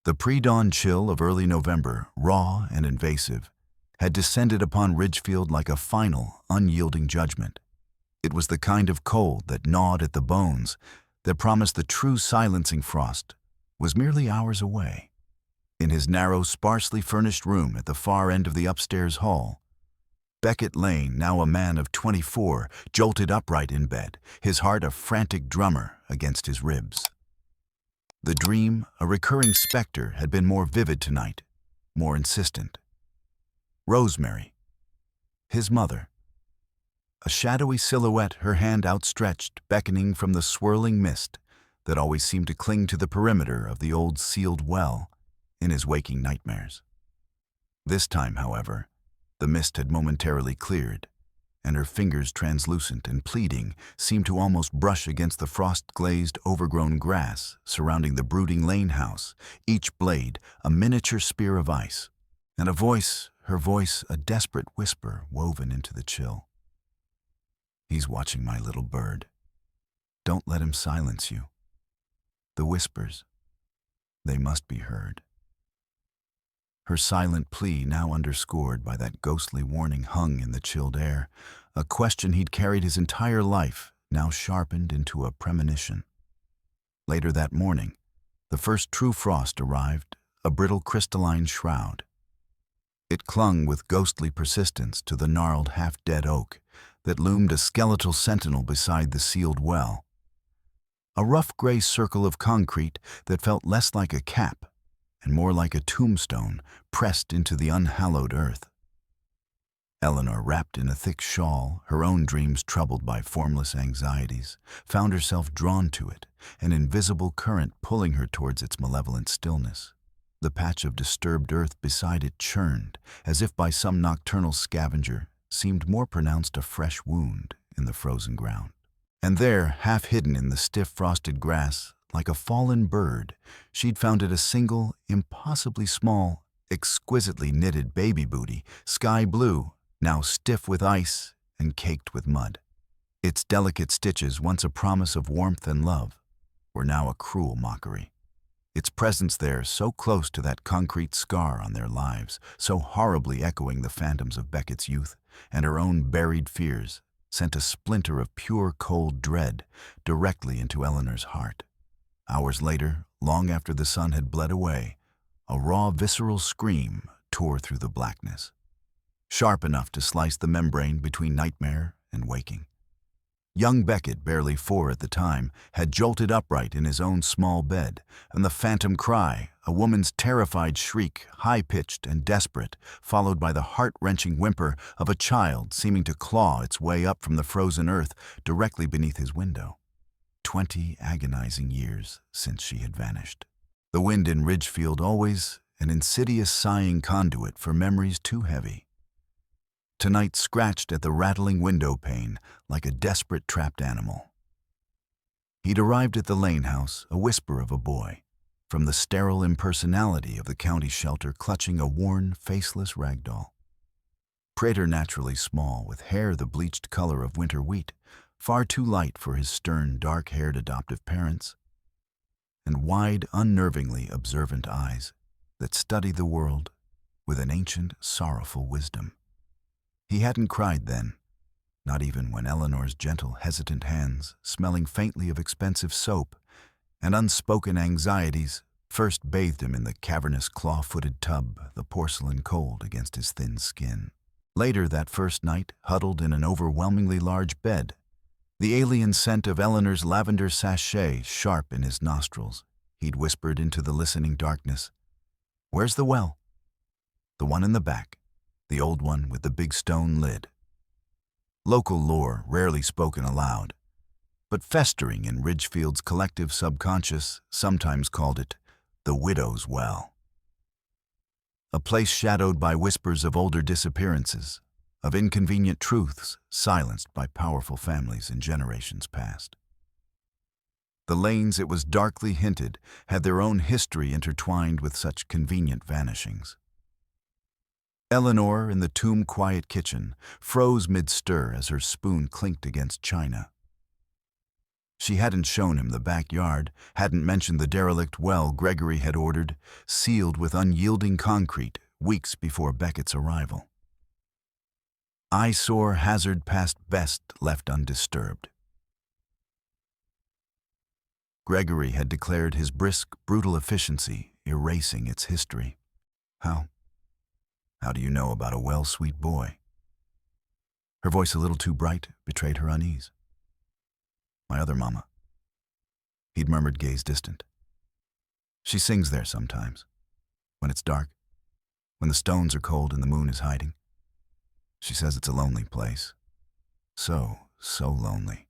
The pre-dawn chill of early November, raw and invasive, had descended upon Ridgefield like a final, unyielding judgment. It was the kind of cold that gnawed at the bones, that promised the true silencing frost was merely hours away. In his narrow, sparsely furnished room at the far end of the upstairs hall, Beckett Lane, now a man of 24, jolted upright in bed, his heart a frantic drummer against his ribs. The dream, a recurring specter, had been more vivid tonight, more insistent. Rosemary, his mother. A shadowy silhouette, her hand outstretched, beckoning from the swirling mist that always seemed to cling to the perimeter of the old sealed well in his waking nightmares. This time, however, the mist had momentarily cleared, and her fingers, translucent and pleading, seemed to almost brush against the frost-glazed, overgrown grass surrounding the brooding Lane house, each blade a miniature spear of ice, and a voice, her voice a desperate whisper woven into the chill. "He's watching my little bird. Don't let him silence you." The whispers, they must be heard. Her silent plea now underscored by that ghostly warning hung in the chilled air, a question he'd carried his entire life, now sharpened into a premonition. Later that morning, the first true frost arrived, a brittle crystalline shroud. It clung with ghostly persistence to the gnarled, half-dead oak that loomed a skeletal sentinel beside the sealed well. A rough gray circle of concrete that felt less like a cap and more like a tombstone pressed into the unhallowed earth. Eleanor, wrapped in a thick shawl, her own dreams troubled by formless anxieties, found herself drawn to it, an invisible current pulling her towards its malevolent stillness. The patch of disturbed earth beside it churned, as if by some nocturnal scavenger, seemed more pronounced a fresh wound in the frozen ground. And there, half hidden in the stiff frosted grass, like a fallen bird, she'd found it a single, impossibly small, exquisitely knitted baby booty, sky blue, now stiff with ice and caked with mud. Its delicate stitches, once a promise of warmth and love, were now a cruel mockery. Its presence there, so close to that concrete scar on their lives, so horribly echoing the phantoms of Beckett's youth and her own buried fears, sent a splinter of pure cold dread directly into Eleanor's heart. Hours later, long after the sun had bled away, a raw, visceral scream tore through the blackness, sharp enough to slice the membrane between nightmare and waking. Young Beckett, barely 4 at the time, had jolted upright in his own small bed, and the phantom cry, a woman's terrified shriek, high-pitched and desperate, followed by the heart-wrenching whimper of a child seeming to claw its way up from the frozen earth directly beneath his window. 20 agonizing years since she had vanished. The wind in Ridgefield, always an insidious sighing conduit for memories too heavy, tonight scratched at the rattling window pane like a desperate trapped animal. He'd arrived at the Lane house, a whisper of a boy, from the sterile impersonality of the county shelter clutching a worn, faceless ragdoll. Preternaturally small, with hair the bleached color of winter wheat, far too light for his stern, dark-haired adoptive parents, and wide, unnervingly observant eyes that study the world with an ancient, sorrowful wisdom. He hadn't cried then, not even when Eleanor's gentle, hesitant hands, smelling faintly of expensive soap and unspoken anxieties, first bathed him in the cavernous claw-footed tub, the porcelain cold against his thin skin. Later that first night, huddled in an overwhelmingly large bed, the alien scent of Eleanor's lavender sachet sharp in his nostrils, he'd whispered into the listening darkness, "Where's the well?" "The one in the back, the old one with the big stone lid." Local lore rarely spoken aloud, but festering in Ridgefield's collective subconscious, sometimes called it the widow's well. A place shadowed by whispers of older disappearances, of inconvenient truths silenced by powerful families in generations past. The Lanes, it was darkly hinted, had their own history intertwined with such convenient vanishings. Eleanor, in the tomb-quiet kitchen, froze mid-stir as her spoon clinked against china. She hadn't shown him the backyard, hadn't mentioned the derelict well Gregory had ordered, sealed with unyielding concrete weeks before Beckett's arrival. Eyesore hazard past best left undisturbed. Gregory had declared his brisk, brutal efficiency, erasing its history. How do you know about a well, sweet boy? Her voice, a little too bright, betrayed her unease. My other mama. He'd murmured, gaze distant. She sings there sometimes, when it's dark, when the stones are cold and the moon is hiding. She says it's a lonely place. So lonely.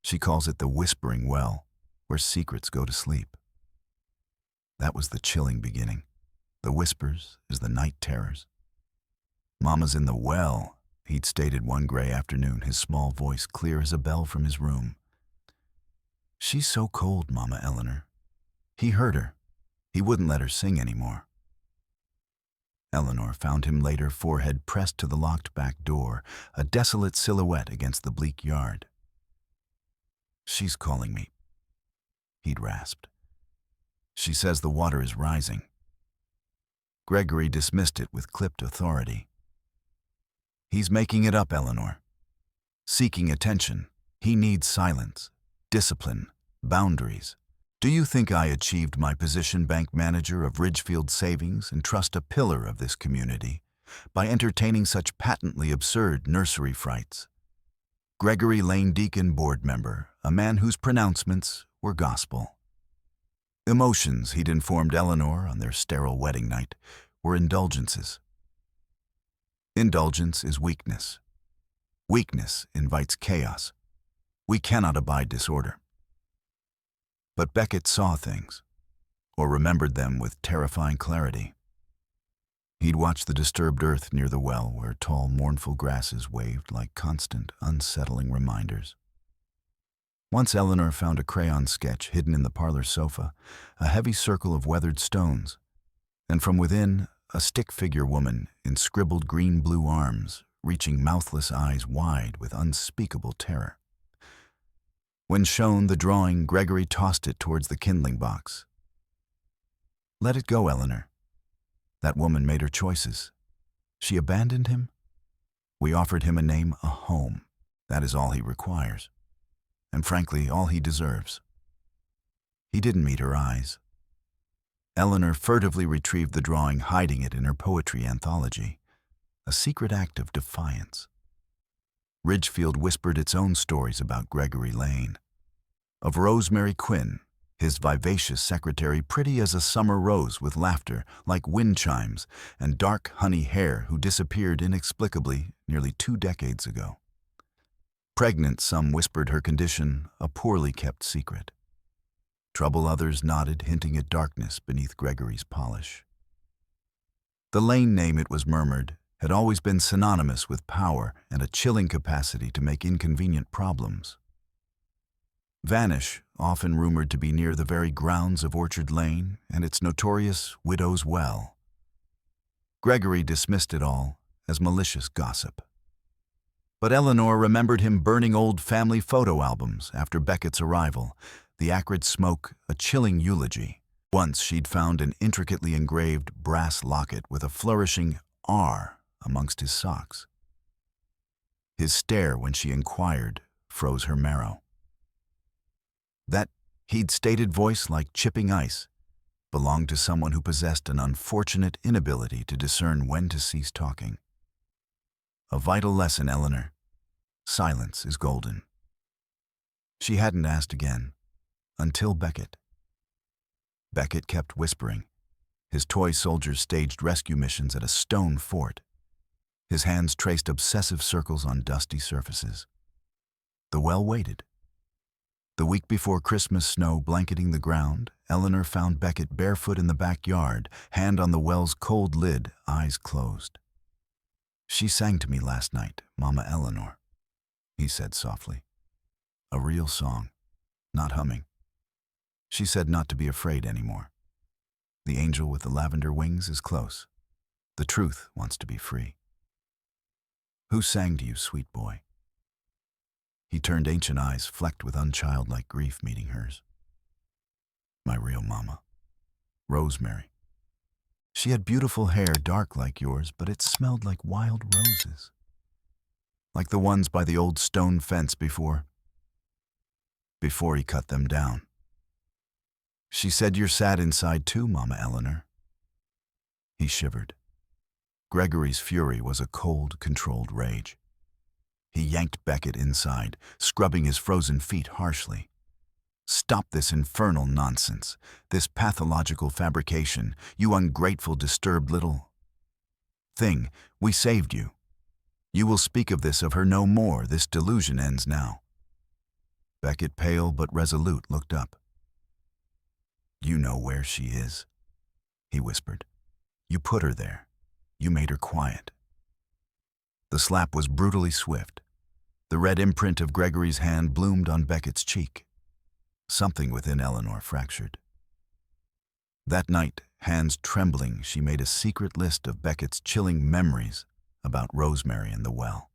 She calls it the Whispering Well, where secrets go to sleep. That was the chilling beginning. The whispers is the night terrors. Mama's in the well, he'd stated one gray afternoon, his small voice clear as a bell from his room. She's so cold, Mama Eleanor. He heard her. He wouldn't let her sing anymore. Eleanor found him later, forehead pressed to the locked back door, a desolate silhouette against the bleak yard. She's calling me, he'd rasped. She says the water is rising. Gregory dismissed it with clipped authority. He's making it up, Eleanor. Seeking attention. He needs silence, discipline, boundaries. Do you think I achieved my position, bank manager of Ridgefield Savings and Trust, a pillar of this community, by entertaining such patently absurd nursery frights? Gregory Lane Deacon, board member, a man whose pronouncements were gospel. Emotions, he'd informed Eleanor on their sterile wedding night, were indulgences. Indulgence is weakness. Weakness invites chaos. We cannot abide disorder. But Beckett saw things, or remembered them with terrifying clarity. He'd watched the disturbed earth near the well, where tall, mournful grasses waved like constant, unsettling reminders. Once Eleanor found a crayon sketch hidden in the parlor sofa, a heavy circle of weathered stones, and from within, a stick-figure woman in scribbled green-blue arms, reaching mouthless eyes wide with unspeakable terror. When shown the drawing, Gregory tossed it towards the kindling box. Let it go, Eleanor. That woman made her choices. She abandoned him. We offered him a name, a home. That is all he requires. And frankly, all he deserves. He didn't meet her eyes. Eleanor furtively retrieved the drawing, hiding it in her poetry anthology. A secret act of defiance. Ridgefield whispered its own stories about Gregory Lane. Of Rosemary Quinn, his vivacious secretary, pretty as a summer rose with laughter like wind chimes, and dark honey hair, who disappeared inexplicably nearly 2 decades ago. Pregnant, some whispered her condition a poorly kept secret. Trouble others nodded, hinting at darkness beneath Gregory's polish. The Lane name, it was murmured, had always been synonymous with power and a chilling capacity to make inconvenient problems. Vanish, often rumored to be near the very grounds of Orchard Lane and its notorious Widow's Well. Gregory dismissed it all as malicious gossip. But Eleanor remembered him burning old family photo albums after Beckett's arrival, the acrid smoke a chilling eulogy. Once she'd found an intricately engraved brass locket with a flourishing R amongst his socks. His stare when she inquired froze her marrow. That, he'd stated, voice like chipping ice, belonged to someone who possessed an unfortunate inability to discern when to cease talking. A vital lesson, Eleanor. Silence is golden. She hadn't asked again, until Beckett. Beckett kept whispering. His toy soldiers staged rescue missions at a stone fort. His hands traced obsessive circles on dusty surfaces. The well waited. The week before Christmas snow blanketing the ground, Eleanor found Beckett barefoot in the backyard, hand on the well's cold lid, eyes closed. She sang to me last night, Mama Eleanor, he said softly. A real song, not humming. She said not to be afraid anymore. The angel with the lavender wings is close. The truth wants to be free. Who sang to you, sweet boy? He turned ancient eyes flecked with unchildlike grief meeting hers. My real mama, Rosemary. She had beautiful hair dark like yours, but it smelled like wild roses. Like the ones by the old stone fence before he cut them down. She said you're sad inside too, Mama Eleanor. He shivered. Gregory's fury was a cold, controlled rage. He yanked Beckett inside, scrubbing his frozen feet harshly. Stop this infernal nonsense, this pathological fabrication, you ungrateful, disturbed little thing. We saved you. You will speak of her no more. This delusion ends now. Beckett, pale but resolute, looked up. You know where she is, he whispered. You put her there. You made her quiet. The slap was brutally swift. The red imprint of Gregory's hand bloomed on Beckett's cheek. Something within Eleanor fractured. That night, hands trembling, she made a secret list of Beckett's chilling memories about Rosemary and the well.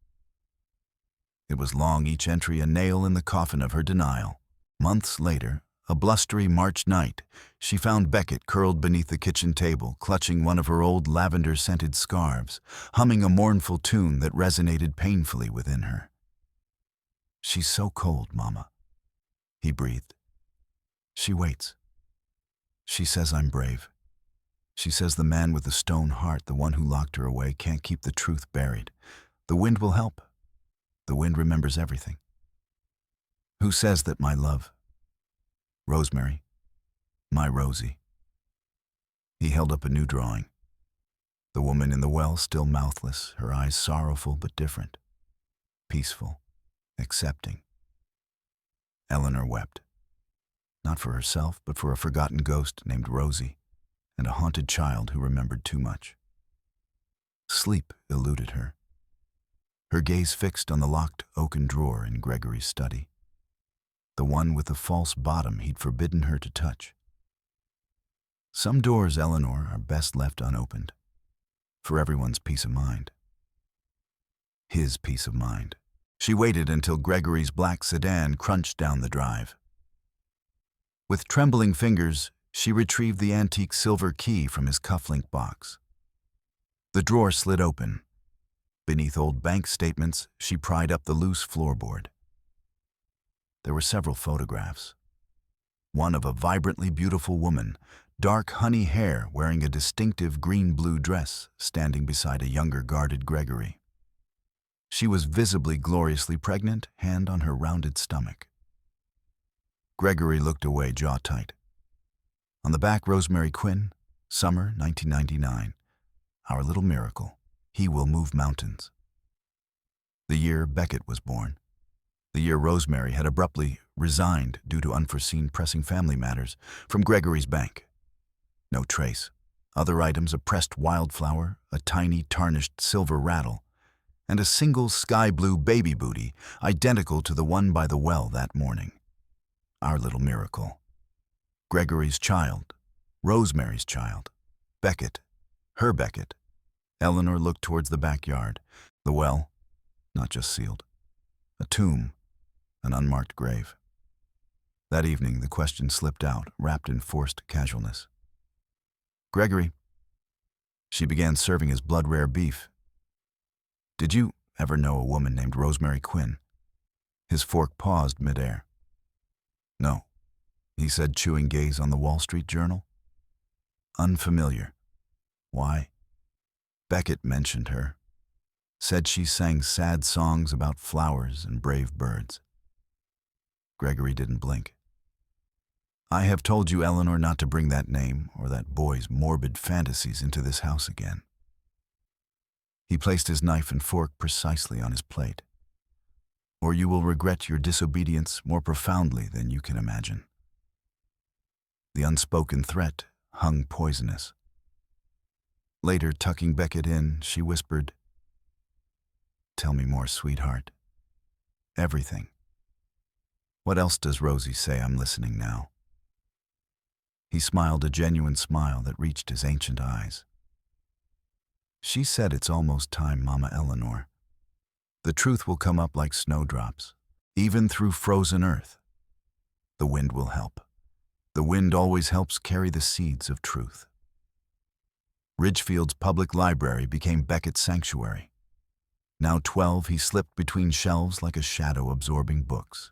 It was long, each entry a nail in the coffin of her denial. Months later, a blustery March night, she found Beckett curled beneath the kitchen table, clutching one of her old lavender-scented scarves, humming a mournful tune that resonated painfully within her. She's so cold, Mama, he breathed. She waits. She says I'm brave. She says the man with the stone heart, the one who locked her away, can't keep the truth buried. The wind will help. The wind remembers everything. Who says that, my love? Rosemary. My Rosie. He held up a new drawing. The woman in the well, still mouthless, her eyes sorrowful but different. Peaceful. Accepting. Eleanor wept. Not for herself, but for a forgotten ghost named Rosie, and a haunted child who remembered too much. Sleep eluded her. Her gaze fixed on the locked oaken drawer in Gregory's study, the one with the false bottom he'd forbidden her to touch. Some doors, Eleanor, are best left unopened, for everyone's peace of mind. His peace of mind. She waited until Gregory's black sedan crunched down the drive. With trembling fingers, she retrieved the antique silver key from his cufflink box. The drawer slid open. Beneath old bank statements, she pried up the loose floorboard. There were several photographs. One of a vibrantly beautiful woman, dark honey hair, wearing a distinctive green-blue dress, standing beside a younger, guarded Gregory. She was visibly gloriously pregnant, hand on her rounded stomach. Gregory looked away, jaw tight. On the back, Rosemary Quinn, summer 1999. Our little miracle. He will move mountains. The year Beckett was born. The year Rosemary had abruptly resigned due to unforeseen pressing family matters from Gregory's bank. No trace. Other items: a pressed wildflower, a tiny tarnished silver rattle, and a single sky-blue baby booty identical to the one by the well that morning. Our little miracle. Gregory's child. Rosemary's child. Beckett. Her Beckett. Eleanor looked towards the backyard. The well, not just sealed. A tomb. An unmarked grave. That evening, the question slipped out, wrapped in forced casualness. Gregory. She began serving his blood-rare beef. Did you ever know a woman named Rosemary Quinn? His fork paused midair. No, he said, chewing gaze on the Wall Street Journal. Unfamiliar. Why? Beckett mentioned her. Said she sang sad songs about flowers and brave birds. Gregory didn't blink. I have told you, Eleanor, not to bring that name or that boy's morbid fantasies into this house again. He placed his knife and fork precisely on his plate. Or you will regret your disobedience more profoundly than you can imagine. The unspoken threat hung poisonous. Later, tucking Beckett in, she whispered, Tell me more, sweetheart. Everything. What else does Rosie say? I'm listening now. He smiled, a genuine smile that reached his ancient eyes. She said it's almost time, Mama Eleanor. The truth will come up like snowdrops. Even through frozen earth, the wind will help. The wind always helps carry the seeds of truth. Ridgefield's public library became Beckett's sanctuary. Now 12, he slipped between shelves like a shadow absorbing books.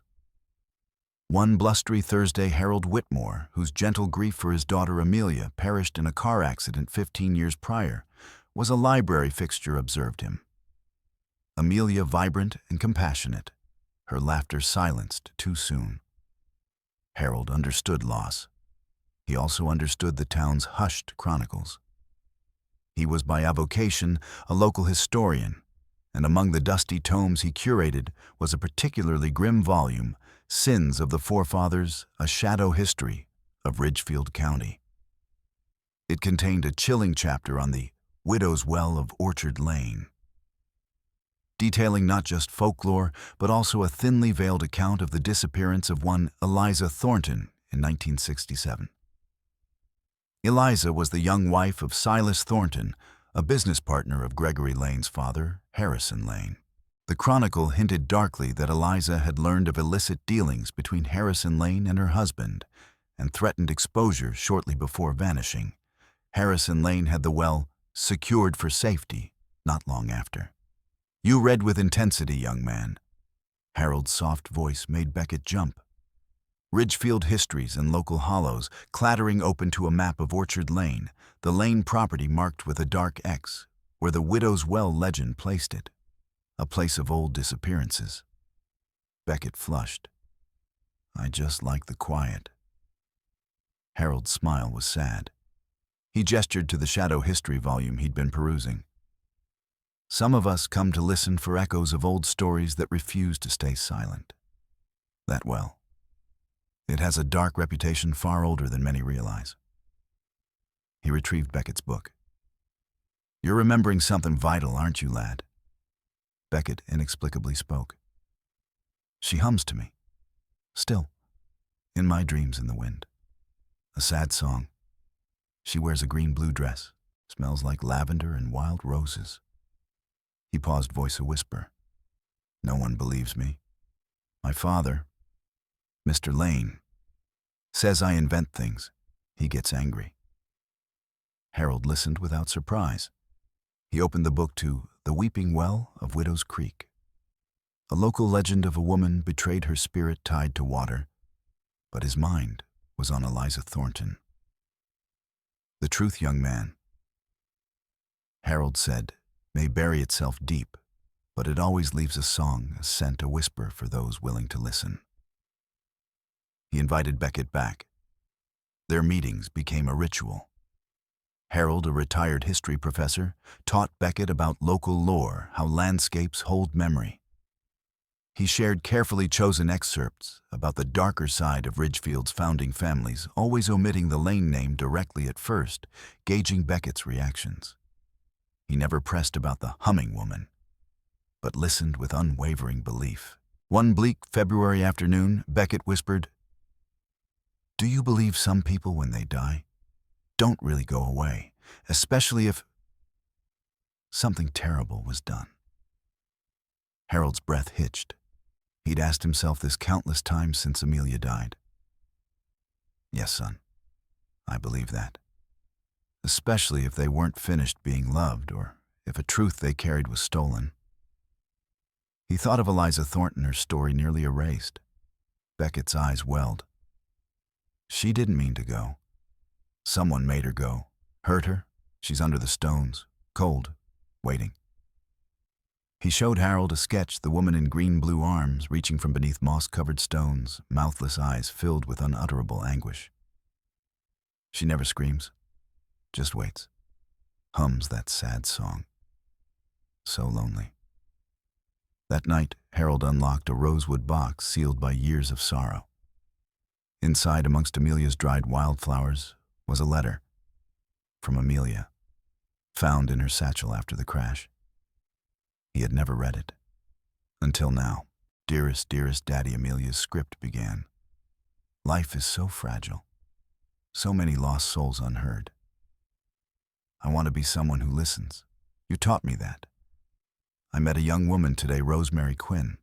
One blustery Thursday, Harold Whitmore, whose gentle grief for his daughter Amelia perished in a car accident 15 years prior, was a library fixture, observed him. Amelia vibrant and compassionate, her laughter silenced too soon. Harold understood loss. He also understood the town's hushed chronicles. He was by avocation a local historian, and among the dusty tomes he curated was a particularly grim volume, Sins of the Forefathers, a Shadow History of Ridgefield County. It contained a chilling chapter on the Widow's Well of Orchard Lane, detailing not just folklore, but also a thinly veiled account of the disappearance of one Eliza Thornton in 1967. Eliza was the young wife of Silas Thornton, a business partner of Gregory Lane's father, Harrison Lane. The chronicle hinted darkly that Eliza had learned of illicit dealings between Harrison Lane and her husband, and threatened exposure shortly before vanishing. Harrison Lane had the well secured for safety not long after. "You read with intensity, young man." Harold's soft voice made Beckett jump. Ridgefield histories and local hollows, clattering open to a map of Orchard Lane, the Lane property marked with a dark X, where the Widow's Well legend placed it, a place of old disappearances. Beckett flushed. "I just like the quiet." Harold's smile was sad. He gestured to the shadow history volume he'd been perusing. "Some of us come to listen for echoes of old stories that refuse to stay silent. That well, it has a dark reputation far older than many realize." He retrieved Beckett's book. "You're remembering something vital, aren't you, lad?" Beckett inexplicably spoke. "She hums to me, still, in my dreams in the wind. A sad song. She wears a green-blue dress, smells like lavender and wild roses." He paused, voice a whisper. "No one believes me. My father, Mr. Lane, says I invent things. He gets angry." Harold listened without surprise. He opened the book to The Weeping Well of Widow's Creek. A local legend of a woman betrayed her spirit tied to water, but his mind was on Eliza Thornton. "The truth, young man," Harold said, "may bury itself deep, but it always leaves a song, a scent, a whisper for those willing to listen." He invited Beckett back. Their meetings became a ritual. Harold, a retired history professor, taught Beckett about local lore, how landscapes hold memory. He shared carefully chosen excerpts about the darker side of Ridgefield's founding families, always omitting the Lane name directly at first, gauging Beckett's reactions. He never pressed about the humming woman, but listened with unwavering belief. One bleak February afternoon, Beckett whispered, "Do you believe some people, when they die, don't really go away, especially if something terrible was done?" Harold's breath hitched. He'd asked himself this countless times since Amelia died. "Yes, son, I believe that. Especially if they weren't finished being loved, or if a truth they carried was stolen." He thought of Eliza Thornton, her story nearly erased. Beckett's eyes welled. She didn't mean to go. Someone made her go. Hurt her. She's under the stones, cold, waiting. He showed Harold a sketch, the woman in green-blue arms reaching from beneath moss-covered stones, mouthless eyes filled with unutterable anguish. She never screams, just waits, hums that sad song. So lonely. That night, Harold unlocked a rosewood box sealed by years of sorrow. Inside, amongst Amelia's dried wildflowers, was a letter from Amelia, found in her satchel after the crash. He had never read it. Until now, "Dearest, dearest Daddy," Amelia's script began. "Life is so fragile. So many lost souls unheard. I want to be someone who listens. You taught me that. I met a young woman today, Rosemary Quinn.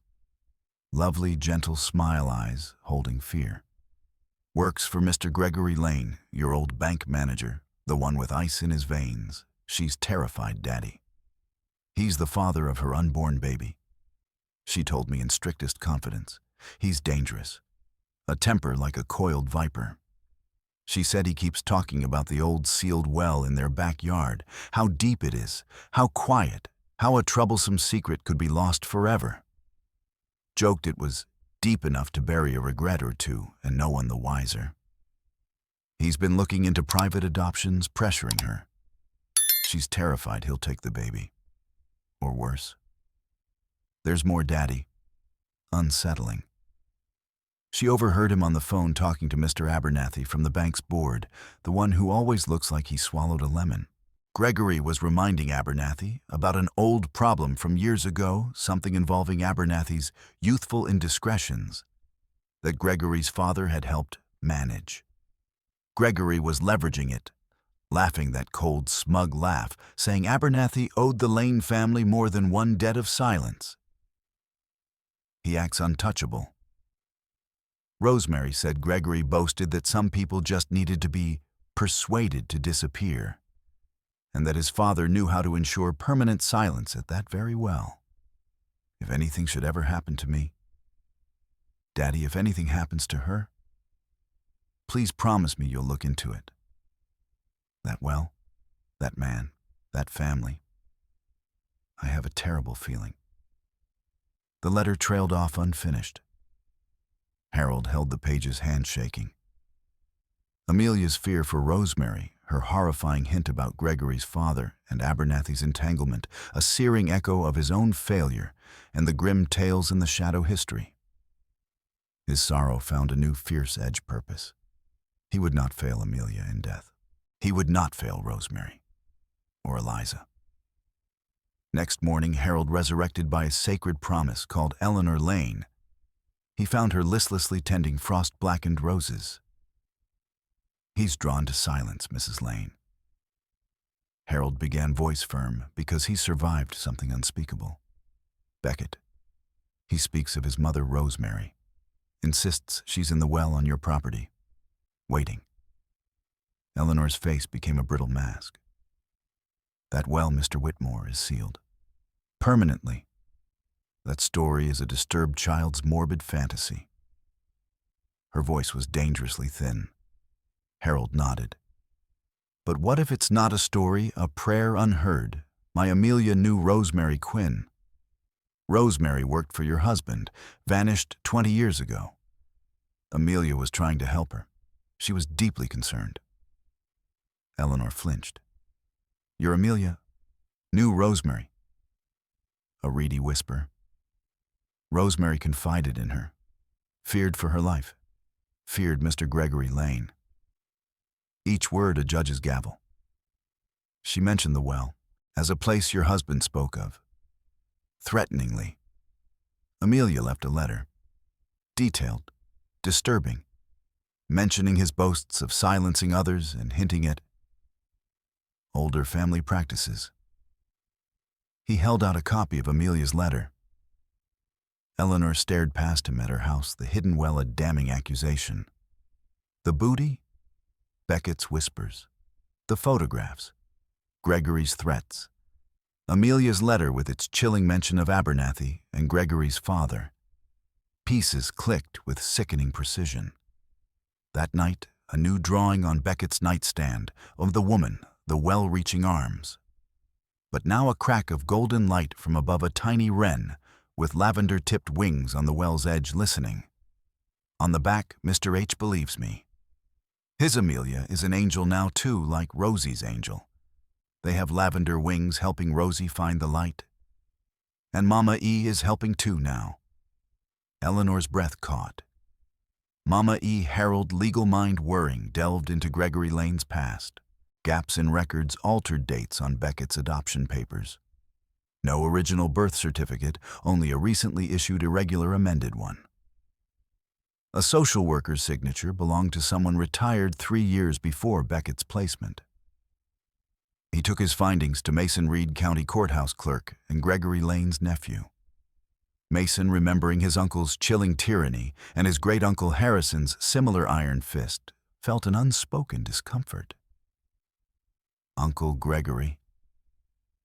Lovely, gentle smile eyes holding fear. Works for Mr. Gregory Lane, your old bank manager, the one with ice in his veins. She's terrified, Daddy. He's the father of her unborn baby. She told me in strictest confidence. He's dangerous. A temper like a coiled viper. She said he keeps talking about the old sealed well in their backyard, how deep it is, how quiet, how a troublesome secret could be lost forever. Joked it was deep enough to bury a regret or two, and no one the wiser. He's been looking into private adoptions, pressuring her. She's terrified he'll take the baby. Or worse. There's more, Daddy. Unsettling. She overheard him on the phone talking to Mr. Abernathy from the bank's board, the one who always looks like he swallowed a lemon. Gregory was reminding Abernathy about an old problem from years ago, something involving Abernathy's youthful indiscretions, that Gregory's father had helped manage. Gregory was leveraging it, laughing that cold, smug laugh, saying Abernathy owed the Lane family more than one debt of silence. He acts untouchable. Rosemary said Gregory boasted that some people just needed to be persuaded to disappear, and that his father knew how to ensure permanent silence at that very well. If anything should ever happen to me, Daddy, if anything happens to her, please promise me you'll look into it. That well, that man, that family. I have a terrible feeling. The letter trailed off unfinished. Harold held the pages handshaking. Amelia's fear for Rosemary, her horrifying hint about Gregory's father and Abernathy's entanglement, a searing echo of his own failure and the grim tales in the shadow history. His sorrow found a new fierce edge purpose. He would not fail Amelia in death. He would not fail Rosemary or Eliza. Next morning, Harold resurrected by a sacred promise called Eleanor Lane. He found her listlessly tending frost-blackened roses. He's drawn to silence, Mrs. Lane. Harold began voice firm because he survived something unspeakable. Beckett. He speaks of his mother, Rosemary. Insists she's in the well on your property. Waiting. Eleanor's face became a brittle mask. That well, Mr. Whitmore, is sealed. Permanently. That story is a disturbed child's morbid fantasy. Her voice was dangerously thin. Harold nodded. But what if it's not a story, a prayer unheard? My Amelia knew Rosemary Quinn. Rosemary worked for your husband, vanished 20 years ago. Amelia was trying to help her. She was deeply concerned. Eleanor flinched. Your Amelia knew Rosemary. A reedy whisper. Rosemary confided in her, feared for her life, feared Mr. Gregory Lane. Each word a judge's gavel. She mentioned the well as a place your husband spoke of. Threateningly. Amelia left a letter, detailed, disturbing, mentioning his boasts of silencing others and hinting at older family practices. He held out a copy of Amelia's letter. Eleanor stared past him at her house, the hidden well a damning accusation. The booty? Beckett's whispers. The photographs. Gregory's threats. Amelia's letter with its chilling mention of Abernathy and Gregory's father. Pieces clicked with sickening precision. That night, a new drawing on Beckett's nightstand of the woman, the well-reaching arms. But now a crack of golden light from above a tiny wren with lavender-tipped wings on the well's edge listening. On the back, Mr. H believes me. His Amelia is an angel now too, like Rosie's angel. They have lavender wings helping Rosie find the light. And Mama E is helping too now. Eleanor's breath caught. Mama E. Harold, legal mind whirring, delved into Gregory Lane's past. Gaps in records, altered dates on Beckett's adoption papers. No original birth certificate, only a recently issued irregular amended one. A social worker's signature belonged to someone retired 3 years before Beckett's placement. He took his findings to Mason Reed County Courthouse clerk and Gregory Lane's nephew. Mason, remembering his uncle's chilling tyranny and his great-uncle Harrison's similar iron fist, felt an unspoken discomfort. Uncle Gregory.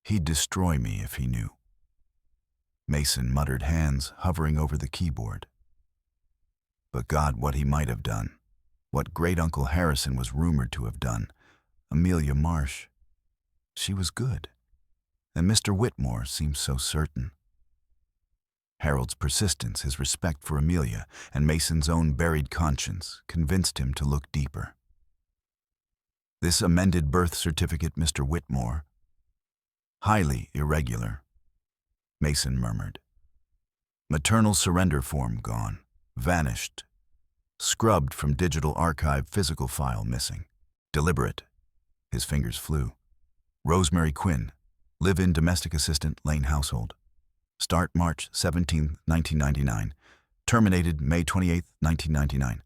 He'd destroy me if he knew. Mason muttered, hands hovering over the keyboard. But God, what he might have done. What great-uncle Harrison was rumored to have done. Amelia Marsh. She was good. And Mr. Whitmore seemed so certain. Harold's persistence, his respect for Amelia, and Mason's own buried conscience convinced him to look deeper. This amended birth certificate, Mr. Whitmore. Highly irregular, Mason murmured. Maternal surrender form gone, vanished, scrubbed from digital archive, physical file missing. Deliberate. His fingers flew. Rosemary Quinn, live-in domestic assistant, Lane household. Start March 17, 1999. Terminated May 28, 1999.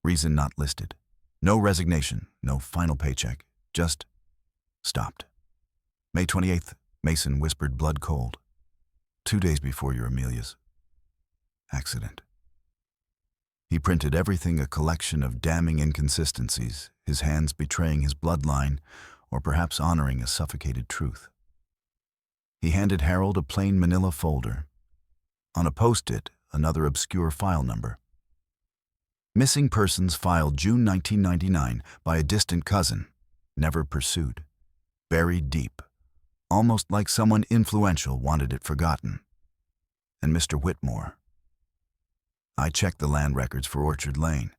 Reason not listed. No resignation, no final paycheck, just stopped. May 28th, Mason whispered, blood cold. 2 days before your Amelia's accident. He printed everything, a collection of damning inconsistencies, his hands betraying his bloodline, or perhaps honoring a suffocated truth. He handed Harold a plain manila folder. On a post-it, another obscure file number. Missing persons filed June 1999 by a distant cousin, never pursued. Buried deep, almost like someone influential wanted it forgotten. And Mr. Whitmore. I checked the land records for Orchard Lane.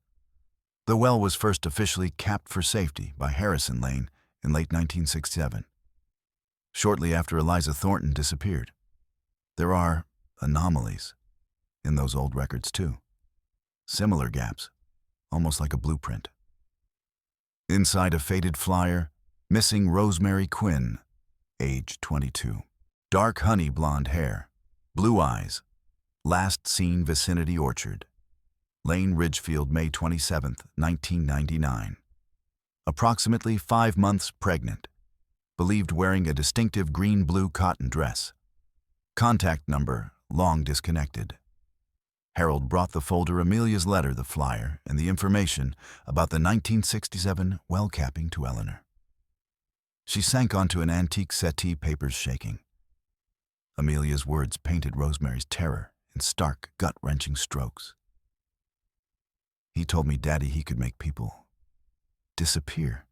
The well was first officially capped for safety by Harrison Lane in late 1967, shortly after Eliza Thornton disappeared. There are anomalies in those old records too. Similar gaps, almost like a blueprint. Inside a faded flyer, missing Rosemary Quinn, age 22. Dark honey blonde hair, blue eyes, last seen vicinity Orchard. Lane Ridgefield, May 27, 1999. Approximately 5 months pregnant. Believed wearing a distinctive green-blue cotton dress. Contact number, long disconnected. Harold brought the folder, Amelia's letter, the flyer, and the information about the 1967 well capping to Eleanor. She sank onto an antique settee, papers shaking. Amelia's words painted Rosemary's terror in stark, gut-wrenching strokes. He told me, Daddy, he could make people disappear.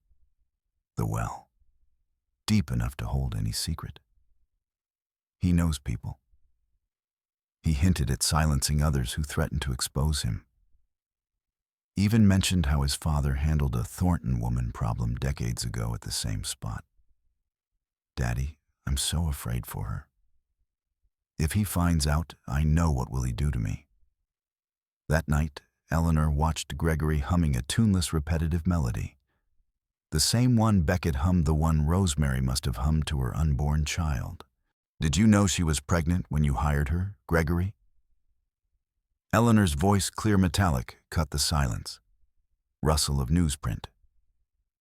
The well. Deep enough to hold any secret. He knows people. He hinted at silencing others who threatened to expose him. Even mentioned how his father handled a Thornton woman problem decades ago at the same spot. Daddy, I'm so afraid for her. If he finds out, I know what will he do to me. That night, Eleanor watched Gregory humming a tuneless, repetitive melody. The same one Beckett hummed, the one Rosemary must have hummed to her unborn child. Did you know she was pregnant when you hired her, Gregory? Eleanor's voice, clear metallic, cut the silence. Rustle of newsprint.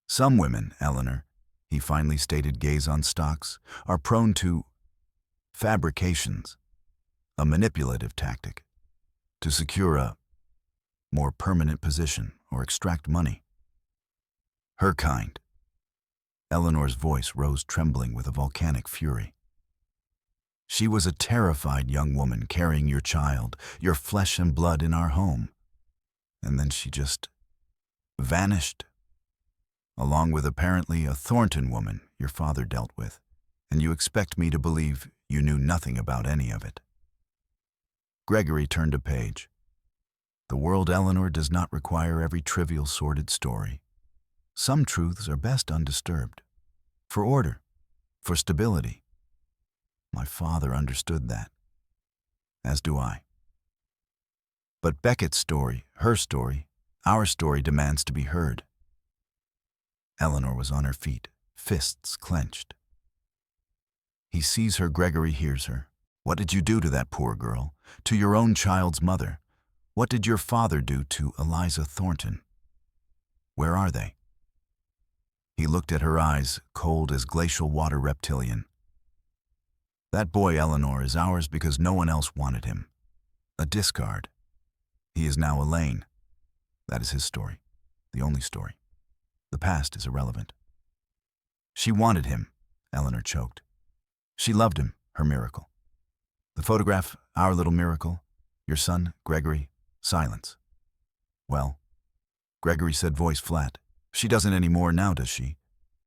Some women, Eleanor, he finally stated, gaze on stocks, are prone to fabrications, a manipulative tactic, to secure a more permanent position or extract money. Her kind. Eleanor's voice rose, trembling with a volcanic fury. She was a terrified young woman carrying your child, your flesh and blood, in our home. And then she just vanished, along with apparently a Thornton woman your father dealt with, and you expect me to believe you knew nothing about any of it. Gregory turned a page. The world, Eleanor, does not require every trivial, sordid story. Some truths are best undisturbed. For order, for stability. My father understood that. As do I. But Beckett's story, her story, our story demands to be heard. Eleanor was on her feet, fists clenched. He sees her, Gregory hears her. What did you do to that poor girl? To your own child's mother? What did your father do to Eliza Thornton? Where are they? He looked at her eyes, cold as glacial water, reptilian. That boy, Eleanor, is ours because no one else wanted him. A discard. He is now Elaine. That is his story. The only story. The past is irrelevant. She wanted him, Eleanor choked. She loved him, her miracle. The photograph, our little miracle. Your son, Gregory, silence. Well, Gregory said, voice flat. She doesn't anymore now, does she?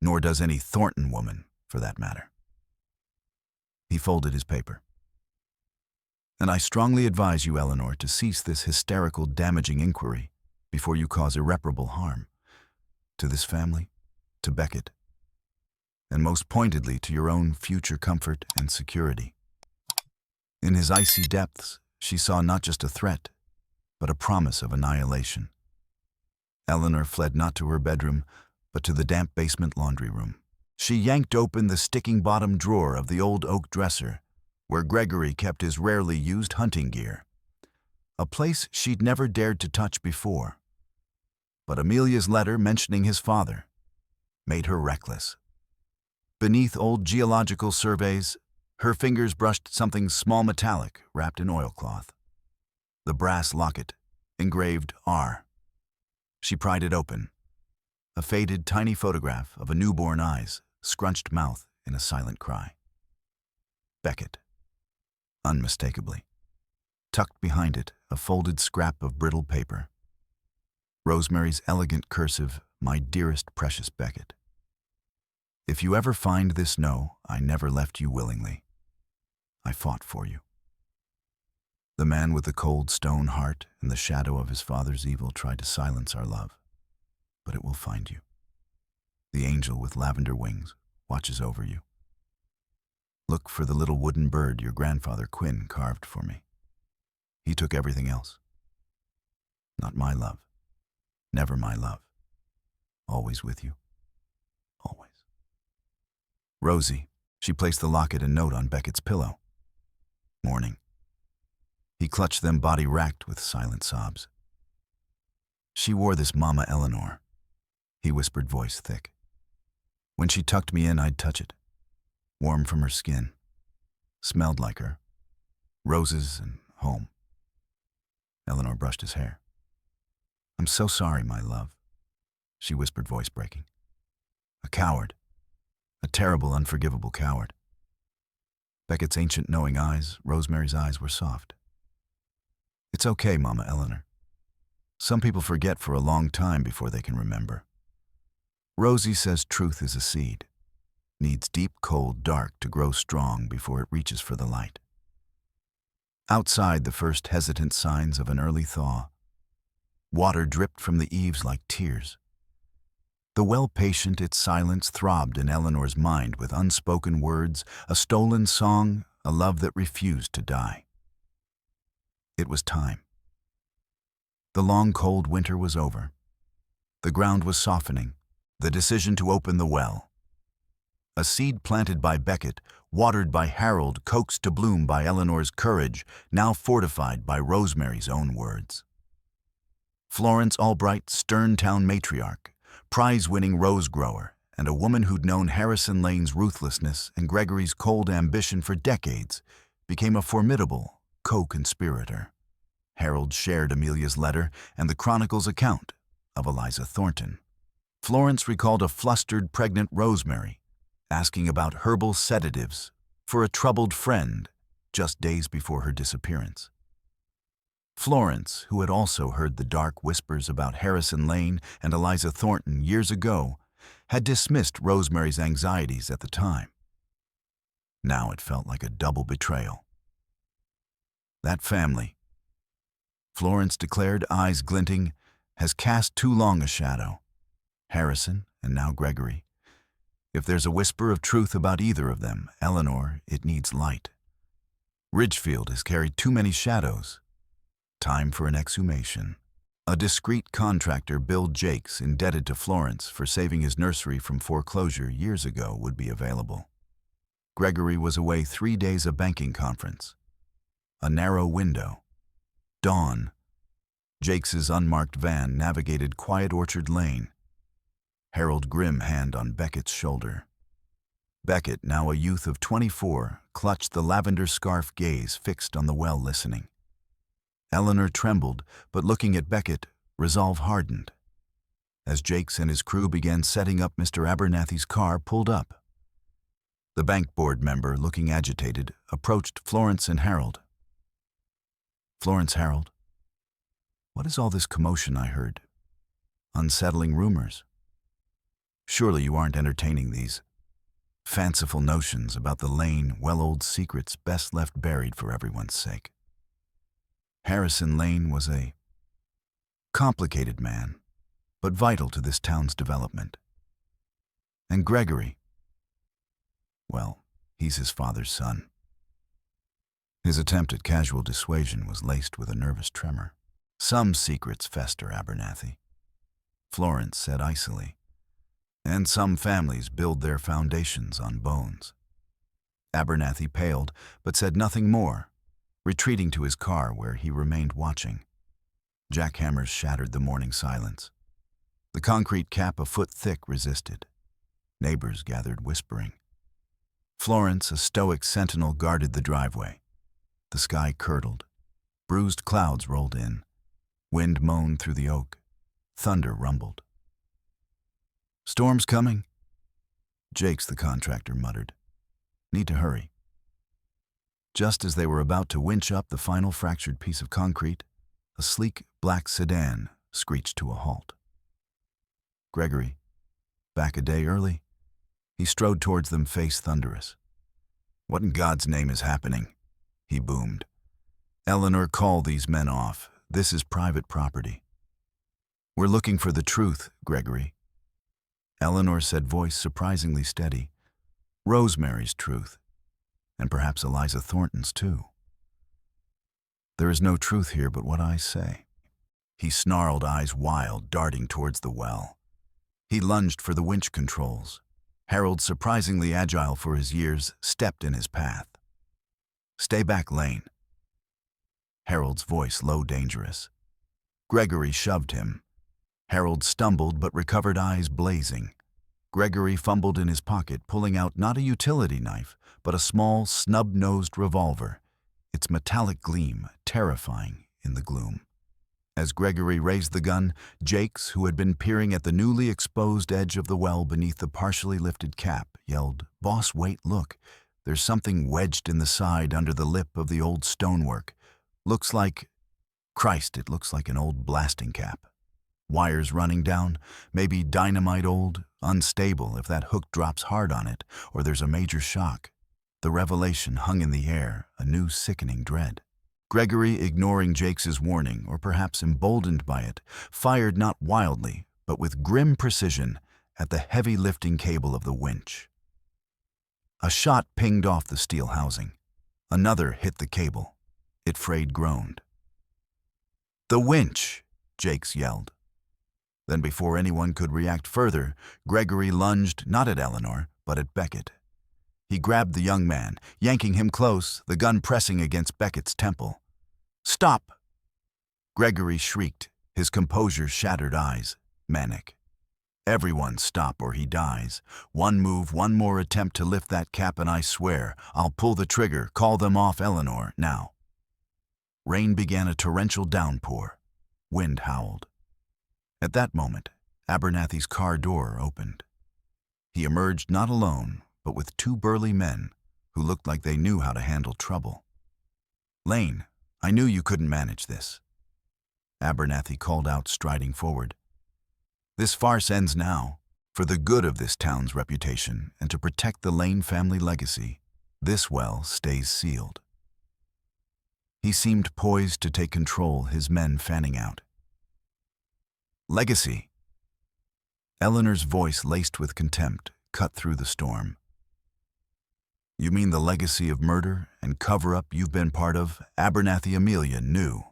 Nor does any Thornton woman, for that matter. He folded his paper. And I strongly advise you, Eleanor, to cease this hysterical, damaging inquiry before you cause irreparable harm to this family, to Beckett, and most pointedly to your own future comfort and security. In his icy depths, she saw not just a threat, but a promise of annihilation. Eleanor fled not to her bedroom, but to the damp basement laundry room. She yanked open the sticking bottom drawer of the old oak dresser, where Gregory kept his rarely used hunting gear, a place she'd never dared to touch before. But Amelia's letter mentioning his father made her reckless. Beneath old geological surveys, her fingers brushed something small metallic wrapped in oilcloth. The brass locket, engraved R. She pried it open. A faded, tiny photograph of a newborn eyes, scrunched mouth in a silent cry. Beckett. Unmistakably. Tucked behind it, a folded scrap of brittle paper. Rosemary's elegant cursive, my dearest precious Beckett. If you ever find this, know I never left you willingly. I fought for you. The man with the cold stone heart and the shadow of his father's evil tried to silence our love, but it will find you. The angel with lavender wings watches over you. Look for the little wooden bird your grandfather Quinn carved for me. He took everything else. Not my love. Never my love. Always with you. Always. Rosie. She placed the locket and note on Beckett's pillow. Morning. He clutched them, body racked with silent sobs. She wore this, Mama Eleanor. He whispered, voice thick. When she tucked me in, I'd touch it. Warm from her skin. Smelled like her. Roses and home. Eleanor brushed his hair. I'm so sorry, my love, she whispered, voice breaking. A coward. A terrible, unforgivable coward. Beckett's ancient knowing eyes, Rosemary's eyes, were soft. It's okay, Mama Eleanor. Some people forget for a long time before they can remember. Rosie says truth is a seed. Needs deep, cold, dark to grow strong before it reaches for the light. Outside, the first hesitant signs of an early thaw. Water dripped from the eaves like tears. The well patient, its silence throbbed in Eleanor's mind with unspoken words, a stolen song, a love that refused to die. It was time. The long, cold winter was over. The ground was softening, the decision to open the well. A seed planted by Beckett, watered by Harold, coaxed to bloom by Eleanor's courage, now fortified by Rosemary's own words. Florence Albright, stern town matriarch, prize-winning rose grower, and a woman who'd known Harrison Lane's ruthlessness and Gregory's cold ambition for decades, became a formidable co-conspirator. Harold shared Amelia's letter and the Chronicle's account of Eliza Thornton. Florence recalled a flustered, pregnant Rosemary, asking about herbal sedatives for a troubled friend just days before her disappearance. Florence, who had also heard the dark whispers about Harrison Lane and Eliza Thornton years ago, had dismissed Rosemary's anxieties at the time. Now it felt like a double betrayal. That family, Florence declared, eyes glinting, has cast too long a shadow. Harrison, and now Gregory. If there's a whisper of truth about either of them, Eleanor, it needs light. Ridgefield has carried too many shadows. Time for an exhumation. A discreet contractor, Bill Jakes, indebted to Florence for saving his nursery from foreclosure years ago, would be available. Gregory was away 3 days, a banking conference. A narrow window. Dawn. Jakes's unmarked van navigated Quiet Orchard Lane. Harold Grimm, hand on Beckett's shoulder. Beckett, now a youth of 24, clutched the lavender scarf, gaze fixed on the well, listening. Eleanor trembled, but looking at Beckett, resolve hardened. As Jakes and his crew began setting up, Mr. Abernathy's car pulled up. The bank board member, looking agitated, approached Florence and Harold. "Florence, Harold, what is all this commotion I heard? Unsettling rumors. Surely you aren't entertaining these fanciful notions about the Lane, well-old secrets best left buried for everyone's sake." Harrison Lane was a complicated man, but vital to this town's development. And Gregory, well, he's his father's son. His attempt at casual dissuasion was laced with a nervous tremor. "Some secrets fester, Abernathy," Florence said icily, "and some families build their foundations on bones." Abernathy paled, but said nothing more, retreating to his car where he remained watching. Jackhammers shattered the morning silence. The concrete cap a foot thick resisted. Neighbors gathered whispering. Florence, a stoic sentinel, guarded the driveway. The sky curdled. Bruised clouds rolled in. Wind moaned through the oak. Thunder rumbled. "Storm's coming," Jakes the contractor muttered. "Need to hurry." Just as they were about to winch up the final fractured piece of concrete, a sleek black sedan screeched to a halt. Gregory, back a day early, he strode towards them, face thunderous. "What in God's name is happening?" he boomed. "Eleanor, call these men off. This is private property." "We're looking for the truth, Gregory," Eleanor said, voice surprisingly steady. "Rosemary's truth, and perhaps Eliza Thornton's too." "There is no truth here but what I say," he snarled, eyes wild, darting towards the well. He lunged for the winch controls. Harold, surprisingly agile for his years, stepped in his path. "Stay back, Lane." Harold's voice low, dangerous. Gregory shoved him. Harold stumbled but recovered, eyes blazing. Gregory fumbled in his pocket, pulling out not a utility knife, but a small, snub-nosed revolver, its metallic gleam terrifying in the gloom. As Gregory raised the gun, Jakes, who had been peering at the newly exposed edge of the well beneath the partially lifted cap, yelled, "Boss, wait, look. There's something wedged in the side under the lip of the old stonework. Looks like... Christ, it looks like an old blasting cap. Wires running down, maybe dynamite, old, unstable if that hook drops hard on it, or there's a major shock." The revelation hung in the air, a new sickening dread. Gregory, ignoring Jakes's warning, or perhaps emboldened by it, fired not wildly, but with grim precision, at the heavy lifting cable of the winch. A shot pinged off the steel housing. Another hit the cable. It frayed, groaned. "The winch!" Jakes yelled. Then, before anyone could react further, Gregory lunged not at Eleanor, but at Beckett. He grabbed the young man, yanking him close, the gun pressing against Beckett's temple. "Stop!" Gregory shrieked, his composure shattered, eyes manic. "Everyone stop or he dies. One move, one more attempt to lift that cap, and I swear I'll pull the trigger. Call them off, Eleanor, now." Rain began, a torrential downpour. Wind howled. At that moment, Abernathy's car door opened. He emerged not alone, but with two burly men who looked like they knew how to handle trouble. "Lane, I knew you couldn't manage this," Abernathy called out, striding forward. "This farce ends now. For the good of this town's reputation and to protect the Lane family legacy, this well stays sealed." He seemed poised to take control, his men fanning out. "Legacy?" Eleanor's voice, laced with contempt, cut through the storm. "You mean the legacy of murder and cover-up you've been part of?" Abernathy Amelia knew.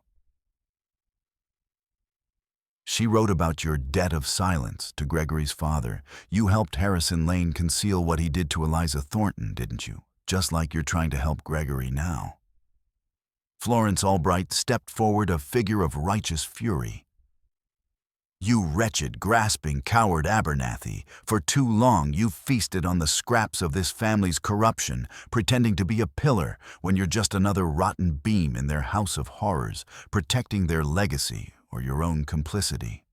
"She wrote about your debt of silence to Gregory's father. You helped Harrison Lane conceal what he did to Eliza Thornton, didn't you? Just like you're trying to help Gregory now." Florence Albright stepped forward, a figure of righteous fury. "You wretched, grasping, coward Abernathy, for too long you've feasted on the scraps of this family's corruption, pretending to be a pillar when you're just another rotten beam in their house of horrors, protecting their legacy or your own complicity."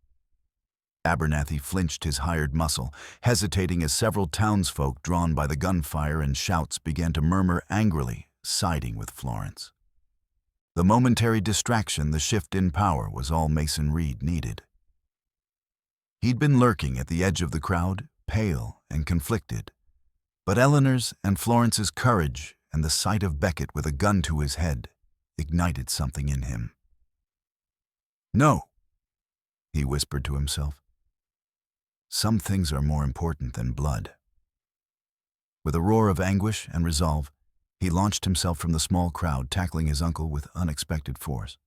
Abernathy flinched his hired muscle, hesitating as several townsfolk drawn by the gunfire and shouts began to murmur angrily, siding with Florence. The momentary distraction, the shift in power, was all Mason Reed needed. He'd been lurking at the edge of the crowd, pale and conflicted. But Eleanor's and Florence's courage and the sight of Beckett with a gun to his head ignited something in him. "No," he whispered to himself. "Some things are more important than blood." With a roar of anguish and resolve, he launched himself from the small crowd, tackling his uncle with unexpected force.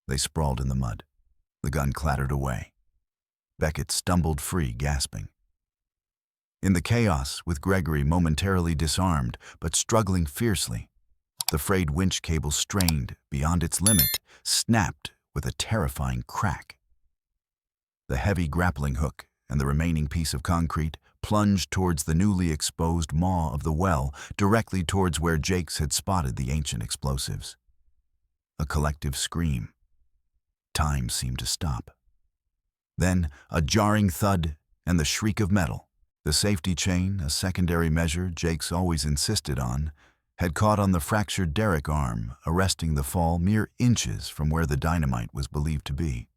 They sprawled in the mud. The gun clattered away. Beckett stumbled free, gasping. In the chaos, with Gregory momentarily disarmed but struggling fiercely, the frayed winch cable strained beyond its limit, snapped with a terrifying crack. The heavy grappling hook and the remaining piece of concrete plunged towards the newly exposed maw of the well, directly towards where Jakes had spotted the ancient explosives. A collective scream. Time seemed to stop. Then a jarring thud and the shriek of metal. The safety chain, a secondary measure Jakes always insisted on, had caught on the fractured derrick arm, arresting the fall mere inches from where the dynamite was believed to be.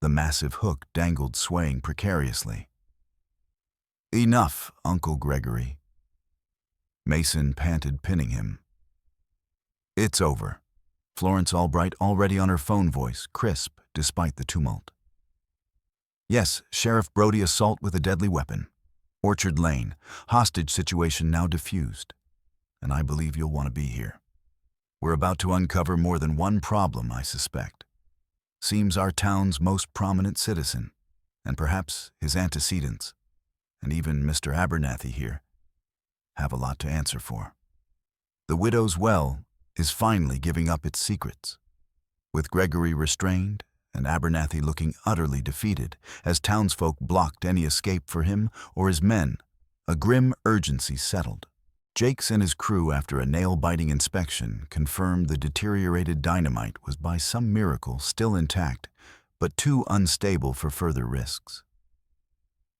The massive hook dangled, swaying precariously. "Enough, Uncle Gregory." Mason panted, pinning him. "It's over." Florence Albright, already on her phone voice, crisp despite the tumult. "Yes, Sheriff Brody, assault with a deadly weapon. Orchard Lane, hostage situation now diffused. And I believe you'll want to be here. We're about to uncover more than one problem, I suspect. Seems our town's most prominent citizen, and perhaps his antecedents, and even Mr. Abernathy here, have a lot to answer for. The widow's well is finally giving up its secrets, with Gregory restrained and Abernathy looking utterly defeated as townsfolk blocked any escape for him or his men. A grim urgency settled. Jakes and his crew, after a nail-biting inspection, confirmed the deteriorated dynamite was by some miracle still intact, but too unstable for further risks.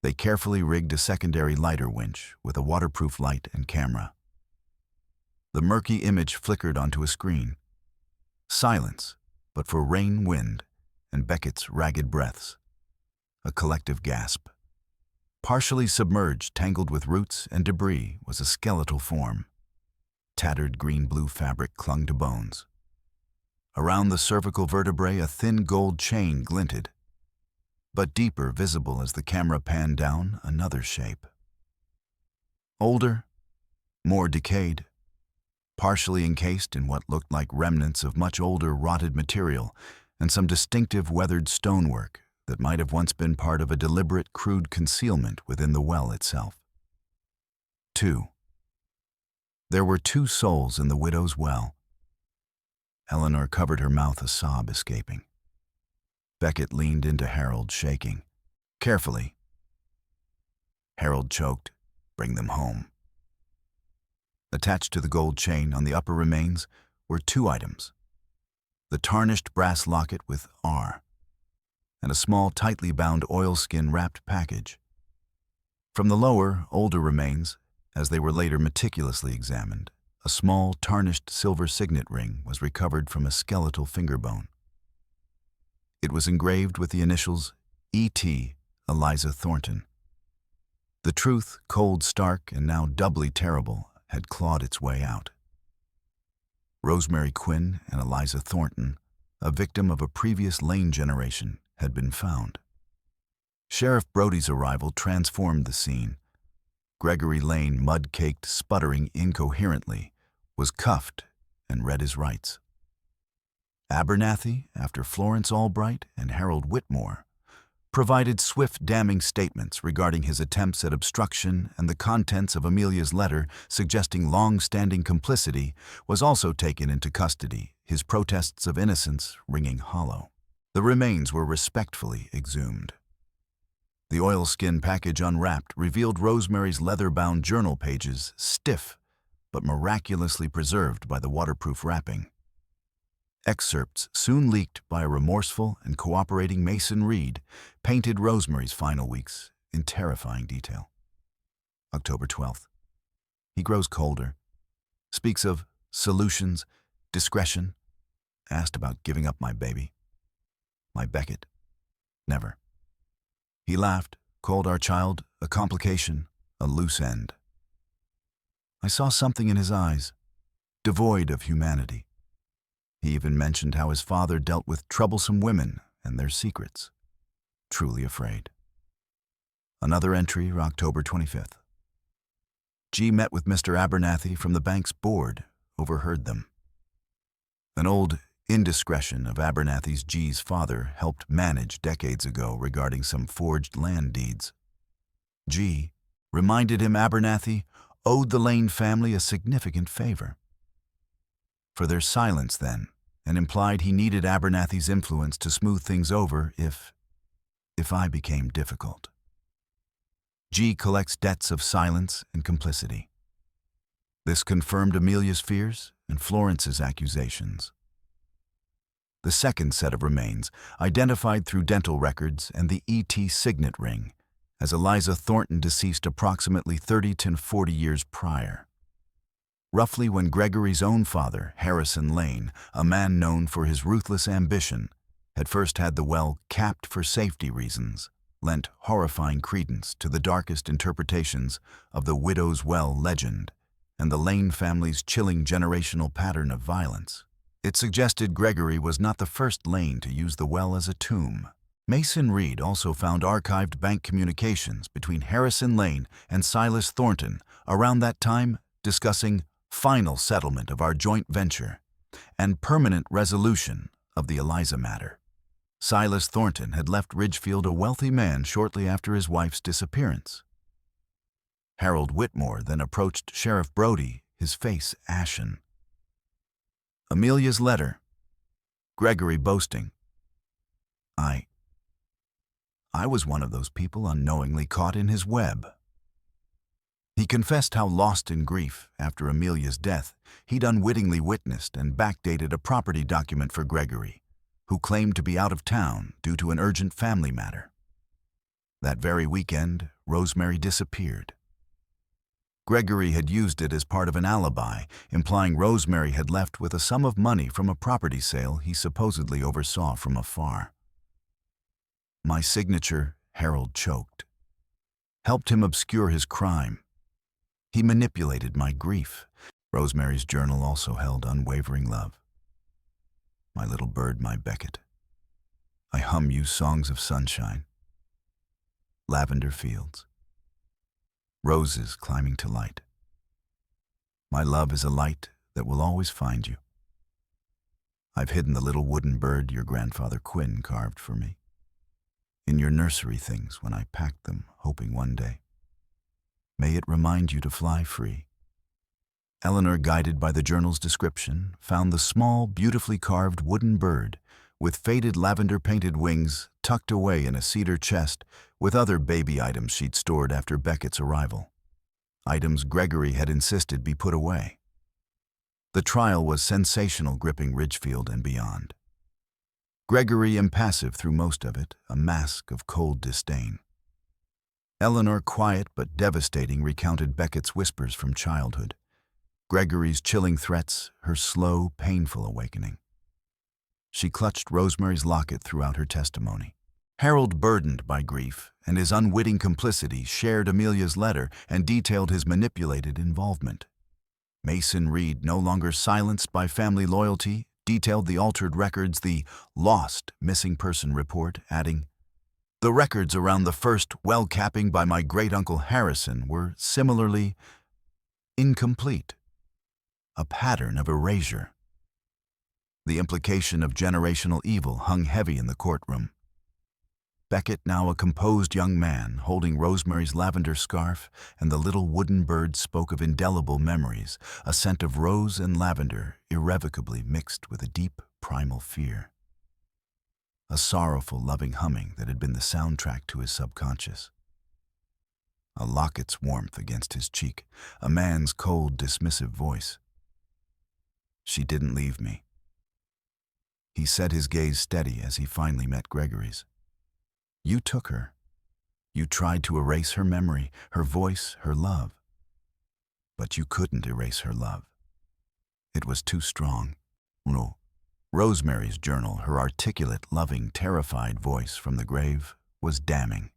They carefully rigged a secondary lighter winch with a waterproof light and camera. The murky image flickered onto a screen. Silence, but for rain, wind, and Beckett's ragged breaths. A collective gasp. Partially submerged, tangled with roots and debris, was a skeletal form. Tattered green-blue fabric clung to bones. Around the cervical vertebrae, a thin gold chain glinted. But deeper, visible as the camera panned down, another shape. Older, more decayed, partially encased in what looked like remnants of much older rotted material and some distinctive weathered stonework that might have once been part of a deliberate, crude concealment within the well itself. 2. There were 2 souls in the widow's well. Eleanor covered her mouth, a sob escaping. Beckett leaned into Harold, shaking. "Carefully." Harold choked. "Bring them home." Attached to the gold chain on the upper remains were 2 items. The tarnished brass locket with R, and a small, tightly bound oilskin-wrapped package. From the lower, older remains, as they were later meticulously examined, a small, tarnished silver signet ring was recovered from a skeletal finger bone. It was engraved with the initials E.T. Eliza Thornton. The truth, cold, stark, and now doubly terrible, had clawed its way out. Rosemary Quinn and Eliza Thornton, a victim of a previous Lane generation, had been found. Sheriff Brody's arrival transformed the scene. Gregory Lane, mud-caked, sputtering incoherently, was cuffed and read his rights. Abernathy, after Florence Albright and Harold Whitmore, provided swift, damning statements regarding his attempts at obstruction, and the contents of Amelia's letter suggesting long-standing complicity was also taken into custody, his protests of innocence ringing hollow. The remains were respectfully exhumed. The oilskin package unwrapped revealed Rosemary's leather-bound journal pages, stiff but miraculously preserved by the waterproof wrapping. Excerpts soon leaked by a remorseful and cooperating Mason Reed painted Rosemary's final weeks in terrifying detail. October 12th. He grows colder, speaks of solutions, discretion, asked about giving up my baby. My Beckett. Never. He laughed, called our child a complication, a loose end. I saw something in his eyes, devoid of humanity. He even mentioned how his father dealt with troublesome women and their secrets. Truly afraid. Another entry, October 25th. G met with Mr. Abernathy from the bank's board, overheard them. An old indiscretion of Abernathy's G's father helped manage decades ago regarding some forged land deeds. G reminded him Abernathy owed the Lane family a significant favor. For their silence then, and implied he needed Abernathy's influence to smooth things over if I became difficult. G collects debts of silence and complicity. This confirmed Amelia's fears and Florence's accusations. The second set of remains, identified through dental records and the ET signet ring, as Eliza Thornton deceased approximately 30 to 40 years prior. Roughly when Gregory's own father, Harrison Lane, a man known for his ruthless ambition, had first had the well capped for safety reasons, lent horrifying credence to the darkest interpretations of the widow's well legend and the Lane family's chilling generational pattern of violence. It suggested Gregory was not the first Lane to use the well as a tomb. Mason Reed also found archived bank communications between Harrison Lane and Silas Thornton around that time discussing final settlement of our joint venture and permanent resolution of the Eliza matter. Silas Thornton had left Ridgefield a wealthy man shortly after his wife's disappearance. Harold Whitmore then approached Sheriff Brody, his face ashen. Amelia's letter. Gregory boasting. I was one of those people unknowingly caught in his web. He confessed how lost in grief after Amelia's death he'd unwittingly witnessed and backdated a property document for Gregory, who claimed to be out of town due to an urgent family matter. That very weekend, Rosemary disappeared. Gregory had used it as part of an alibi, implying Rosemary had left with a sum of money from a property sale he supposedly oversaw from afar. My signature, Harold choked, helped him obscure his crime. He manipulated my grief. Rosemary's journal also held unwavering love. My little bird, my Beckett. I hum you songs of sunshine. Lavender fields. Roses climbing to light. My love is a light that will always find you. I've hidden the little wooden bird your grandfather Quinn carved for me in your nursery things when I packed them, hoping one day. May it remind you to fly free. Eleanor, guided by the journal's description, found the small, beautifully carved wooden bird with faded lavender-painted wings tucked away in a cedar chest with other baby items she'd stored after Beckett's arrival. Items Gregory had insisted be put away. The trial was sensational, gripping Ridgefield and beyond. Gregory impassive through most of it, a mask of cold disdain. Eleanor, quiet but devastating, recounted Beckett's whispers from childhood. Gregory's chilling threats, her slow, painful awakening. She clutched Rosemary's locket throughout her testimony. Harold, burdened by grief and his unwitting complicity, shared Amelia's letter and detailed his manipulated involvement. Mason Reed, no longer silenced by family loyalty, detailed the altered records, the lost missing person report, adding, "The records around the first well capping by my great-uncle Harrison were similarly incomplete, a pattern of erasure." The implication of generational evil hung heavy in the courtroom. Beckett, now a composed young man, holding Rosemary's lavender scarf, and the little wooden bird spoke of indelible memories, a scent of rose and lavender irrevocably mixed with a deep, primal fear. a sorrowful, loving humming that had been the soundtrack to his subconscious. A locket's warmth against his cheek, a man's cold, dismissive voice. She didn't leave me. He set his gaze steady as he finally met Gregory's. You took her. You tried to erase her memory, her voice, her love. But you couldn't erase her love. It was too strong. No. Rosemary's journal, her articulate, loving, terrified voice from the grave, was damning.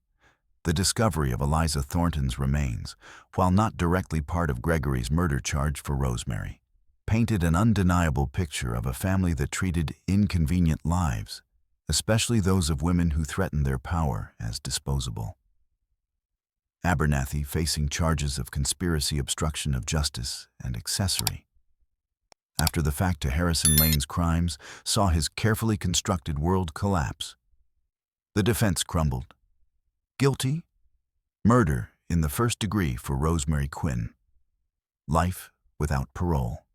The discovery of Eliza Thornton's remains, while not directly part of Gregory's murder charge for Rosemary, painted an undeniable picture of a family that treated inconvenient lives, especially those of women who threatened their power, as disposable. Abernathy, facing charges of conspiracy, obstruction of justice, and accessory after the fact to Harrison Lane's crimes, saw his carefully constructed world collapse. The defense crumbled. Guilty? Murder in the first degree for Rosemary Quinn. Life without parole.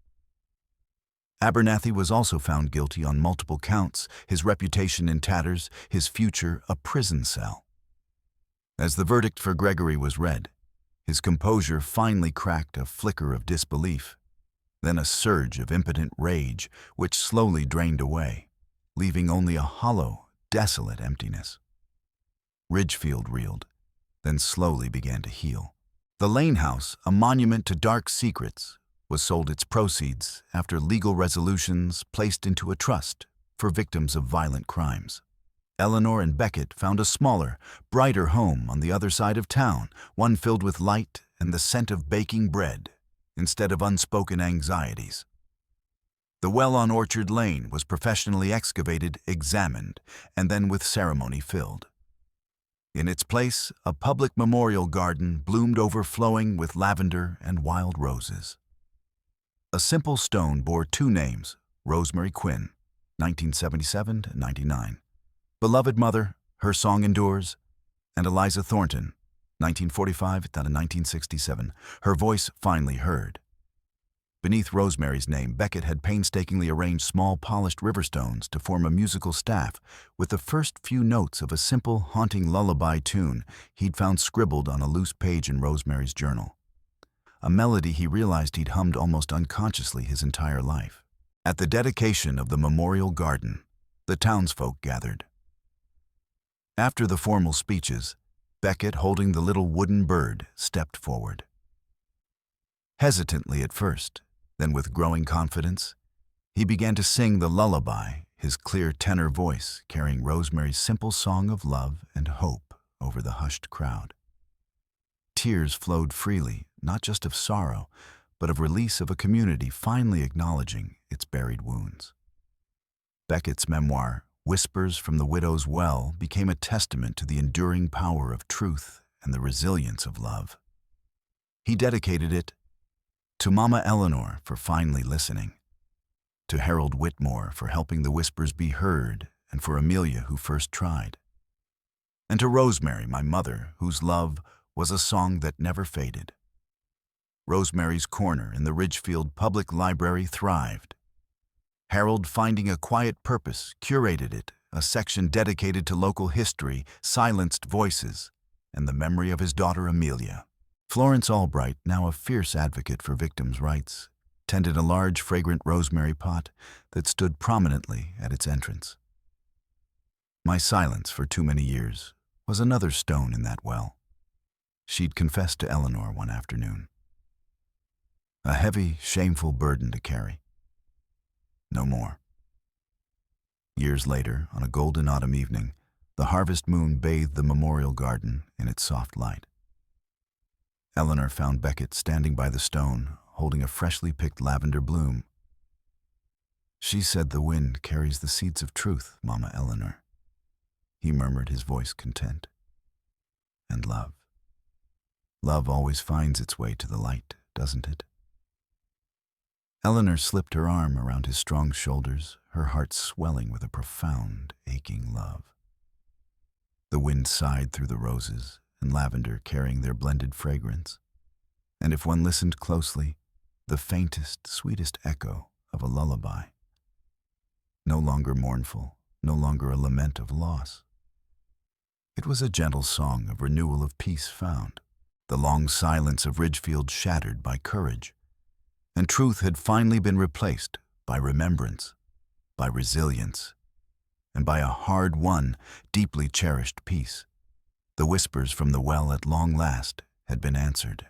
Abernathy was also found guilty on multiple counts, his reputation in tatters, his future a prison cell. As the verdict for Gregory was read, his composure finally cracked a flicker of disbelief, then a surge of impotent rage which slowly drained away, leaving only a hollow, desolate emptiness. Ridgefield reeled, then slowly began to heal. The Lane House, a monument to dark secrets, was sold its proceeds after legal resolutions placed into a trust for victims of violent crimes. Eleanor and Beckett found a smaller, brighter home on the other side of town, one filled with light and the scent of baking bread, instead of unspoken anxieties. The well on Orchard Lane was professionally excavated, examined, and then with ceremony filled. In its place, a public memorial garden bloomed overflowing with lavender and wild roses. A simple stone bore two names, Rosemary Quinn, 1977 to 99. Beloved mother, her song endures, and Eliza Thornton, 1945 to 1967, her voice finally heard. Beneath Rosemary's name, Beckett had painstakingly arranged small polished riverstones to form a musical staff with the first few notes of a simple, haunting lullaby tune he'd found scribbled on a loose page in Rosemary's journal. A melody he realized he'd hummed almost unconsciously his entire life. At the dedication of the memorial garden, the townsfolk gathered. After the formal speeches, Beckett, holding the little wooden bird, stepped forward. Hesitantly at first, then with growing confidence, he began to sing the lullaby, his clear tenor voice carrying Rosemary's simple song of love and hope over the hushed crowd. Tears flowed freely, not just of sorrow, but of release of a community finally acknowledging its buried wounds. Beckett's memoir, Whispers from the Widow's Well, became a testament to the enduring power of truth and the resilience of love. He dedicated it to Mama Eleanor for finally listening, to Harold Whitmore for helping the whispers be heard, and for Amelia who first tried, and to Rosemary, my mother, whose love was a song that never faded. Rosemary's Corner in the Ridgefield Public Library thrived. Harold, finding a quiet purpose, curated it, a section dedicated to local history, silenced voices, and the memory of his daughter Amelia. Florence Albright, now a fierce advocate for victims' rights, tended a large, fragrant rosemary pot that stood prominently at its entrance. My silence for too many years was another stone in that well. She'd confessed to Eleanor one afternoon. A heavy, shameful burden to carry. No more. Years later, on a golden autumn evening, the harvest moon bathed the memorial garden in its soft light. Eleanor found Beckett standing by the stone, holding a freshly picked lavender bloom. She said, "The wind carries the seeds of truth, Mama Eleanor." He murmured, his voice content. And love. Love always finds its way to the light, doesn't it? Eleanor slipped her arm around his strong shoulders, her heart swelling with a profound, aching love. The wind sighed through the roses and lavender, carrying their blended fragrance, and if one listened closely, the faintest, sweetest echo of a lullaby. No longer mournful, no longer a lament of loss. It was a gentle song of renewal of peace found, the long silence of Ridgefield shattered by courage, and truth had finally been replaced by remembrance, by resilience, and by a hard-won, deeply cherished peace. The whispers from the well at long last had been answered.